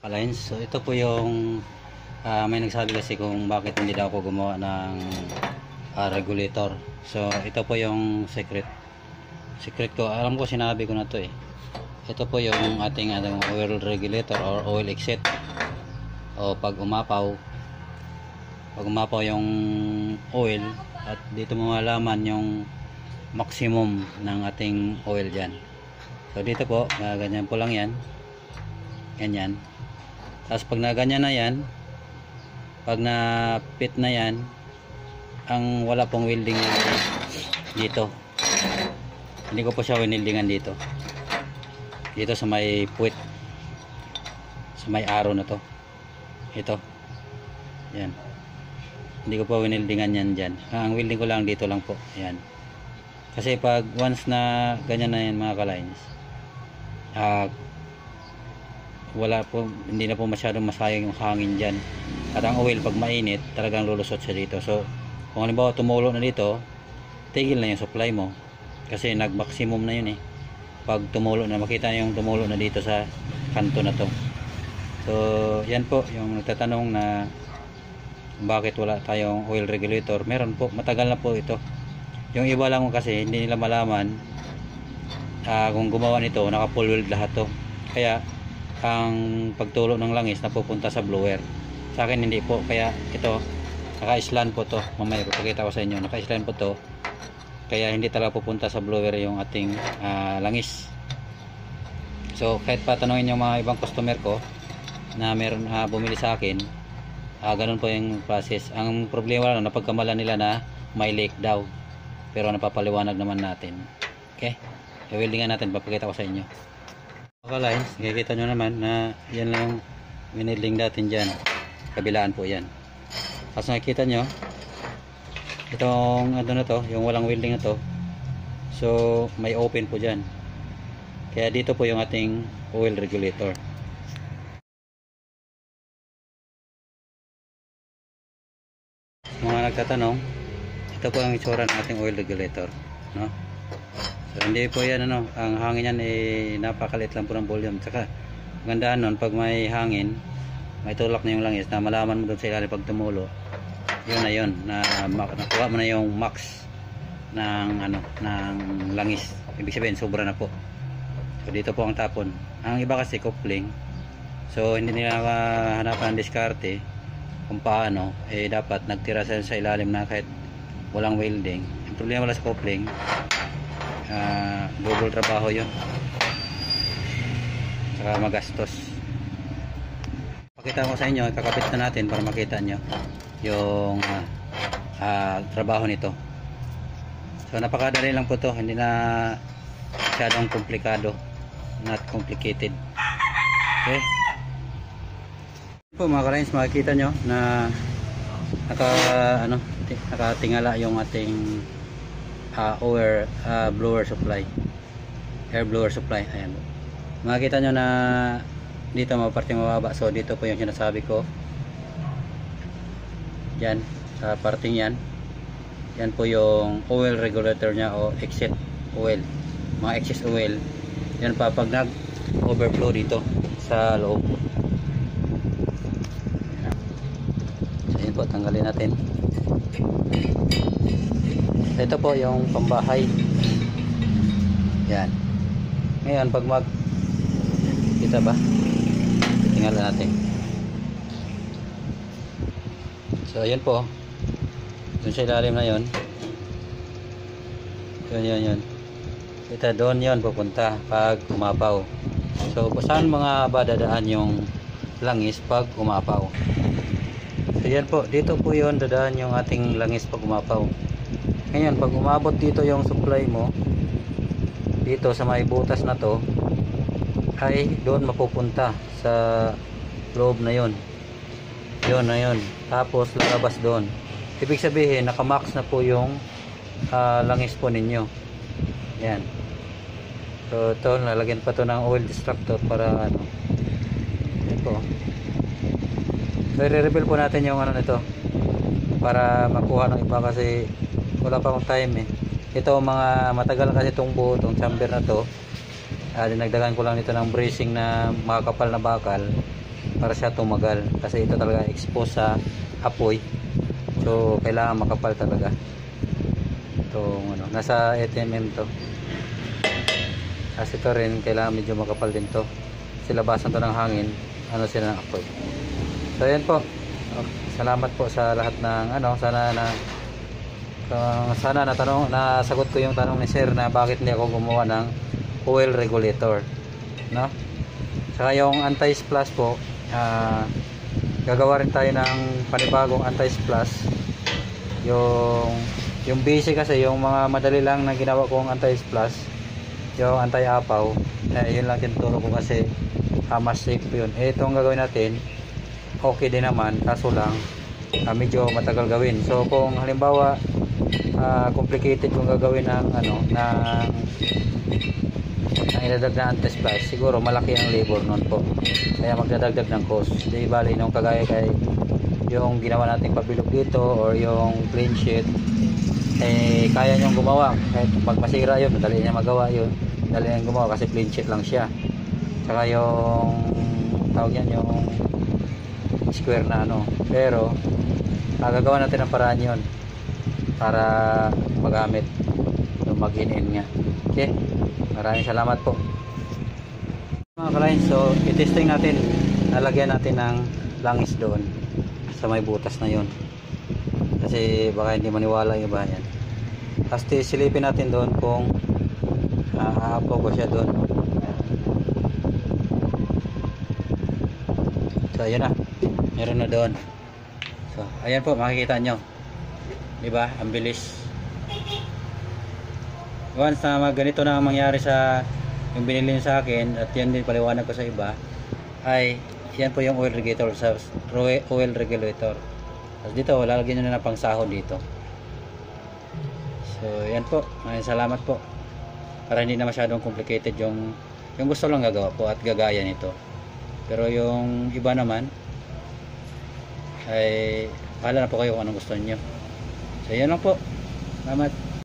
Alliance. So ito po yung may nagsabi kasi kung bakit hindi daw ako gumawa ng regulator. So ito po yung secret ko. Alam ko, sinabi ko na to eh. Ito po yung ating oil regulator or oil exit. O pag umapaw yung oil, at dito mo malaman yung maximum ng ating oil dyan. So dito po ganyan po lang yan, ganyan. Tapos pag naganyan na yan, pag na fit na yan, ang wala pong welding dito, hindi ko po siya winildingan dito sa may puwit, sa may arrow na to, ito yan, hindi ko po winildingan yan dyan. Ang welding ko lang dito lang po yan, kasi pag once na ganyan na yan mga ka-lines, wala po, hindi na po masyadong masayang yung hangin dyan. At ang oil pag mainit talagang lulusot siya dito. So kung halimbawa tumulo na dito, tigil na yung supply mo, kasi nag maximum na yun eh. Pag tumulo na, makita yung tumulo na dito sa kanto na to. So yan po yung nagtatanong na bakit wala tayong oil regulator. Meron po, matagal na po ito. Yung iba lang kasi hindi nila malaman kung gumawa nito naka full weld lahat to, kaya ang pagtulo ng langis napupunta sa blower. Sa akin hindi po, kaya ito naka-island po to. Mamaya ipapakita ko sa inyo, naka-island po to, kaya hindi talaga pupunta sa blower yung ating langis. So kahit pa tanungin yung mga ibang customer ko na meron bumili sa akin, ganun po yung process. Ang problema lang, napagkamalan nila na may leak daw, pero napapaliwanag naman natin. Okay, i-weldingan natin, papakita ko sa inyo. Okay lines, nakikita nyo naman na yan lang winilding natin dyan, kabilaan po yan. Tapos nakikita nyo itong ano na to, yung walang welding na to, so may open po dyan, kaya dito po yung ating oil regulator. Mga nagtatanong, ito po ang itsura ng ating oil regulator, no? So hindi po yan ang hangin yan napakalit lang po ng volume. Tsaka magandaan nun, pag may hangin, may tulak na yung langis, na malaman mo doon sa ilalim pag tumulo, yun na yun, na nakuha mo na yung max ng ng langis. Ibig sabihin sobra na po. So dito po ang tapon. Ang iba kasi coupling, so hindi nila hanapan ng diskarte kung paano, dapat nagtira sa ilalim na kahit walang welding. Ang problema wala sa coupling, double trabaho yun, saka magastos. Pakita ko sa inyo, ikakapit na natin para makita nyo yung trabaho nito. So napakadali lang po to, hindi na masyadong komplikado, not complicated. Okay po mga ka-lines, makikita nyo na nakatingala yung ating air blower supply, air blower supply. Ayan, makikita nyo na dito maparting mababa. So dito po yung sinasabi ko, yan sa parting yan, yan po yung oil regulator nya o exit oil, mga excess oil yan pa pag nag overflow dito sa loob. So yun po, tanggalin natin. Ito po yung pambahay. Yan. Ngayon pag kita ba? Tingnan natin. So ayan po. Doon sa ilalim na yon. Yun. Kita doon yon pupunta pag umapaw. So saan mga ba dadaan yung langis pag umapaw? So yan po. Dito po yon dadaan yung ating langis pag umapaw. Ngayon pag umabot dito yung supply mo, dito sa may butas na to, ay doon mapupunta sa loob na yon. Yun na yun. Tapos lalabas doon. Ibig sabihin nakamax na po yung langis po ninyo. Yan. So ito, lalagyan pa to ng oil distractor para yan po. So i-reveal po natin yung nito para makuha ng iba, kasi wala pa akong time eh. Ito mga matagal kasi itong buo, itong chamber na to. Dinagdagan ko lang nito ng bracing na makakapal na bakal para siya tumagal, kasi ito talaga exposed sa apoy. So kailangan makapal talaga. Itong ano, nasa 8mm to. Kasi ito rin kailangan medyo makapal din to. Silabasan to ng hangin, ano sila ng apoy. So ayan po. Salamat po sa lahat ng ano, sana nasagot ko yung tanong ni sir na bakit hindi ako gumawa ng oil regulator, no? Saka yung anti-splash po, gagawa rin tayo ng panibagong anti-splash. Yung basic kasi, yung mga madali lang na ginawa kong anti-splash, yung anti-apaw, yun lang tinuturo ko kasi mas safe yun. Itong gagawin natin okay din naman, kaso lang medyo matagal gawin. So kung halimbawa complicated kung gagawin ng ano, ng idadagdag na anti-splash, siguro malaki ang labor nun po, kaya magdadagdag ng cost. Di bali nung kagaya kay yung ginawa nating pabilog dito or yung plain sheet, kaya nyong gumawa kahit pag masira yun, madali niya magawa yun, madali niya gumawa kasi plain sheet lang siya. Saka yung tawag yan, yung square na ano, pero gagawa natin ng paraan yun para magamit yung mag-in nga. Okay, maraming salamat po mga ka-lines. So itesting natin, nalagyan natin ng langis doon sa may butas na yun, kasi baka hindi maniwala yung iba yan. Tapos silipin natin doon kung aapaw ko siya doon. So ayun na, meron na doon. So ayan po, makikita nyo, diba, ang bilis. Once na ganito na ang mangyari sa yung binili sa akin, at yan din paliwanag ko sa iba, ay yan po yung oil regulator, sa oil regulator. Tapos dito lalagyan nyo na ng pangsahod dito. So yan po, maraming salamat po, para hindi na masyadong complicated yung gusto lang gagawa po at gagaya nito. Pero yung iba naman ay bahala na po kayo kung anong gusto niyo. So yan lang po, salamat.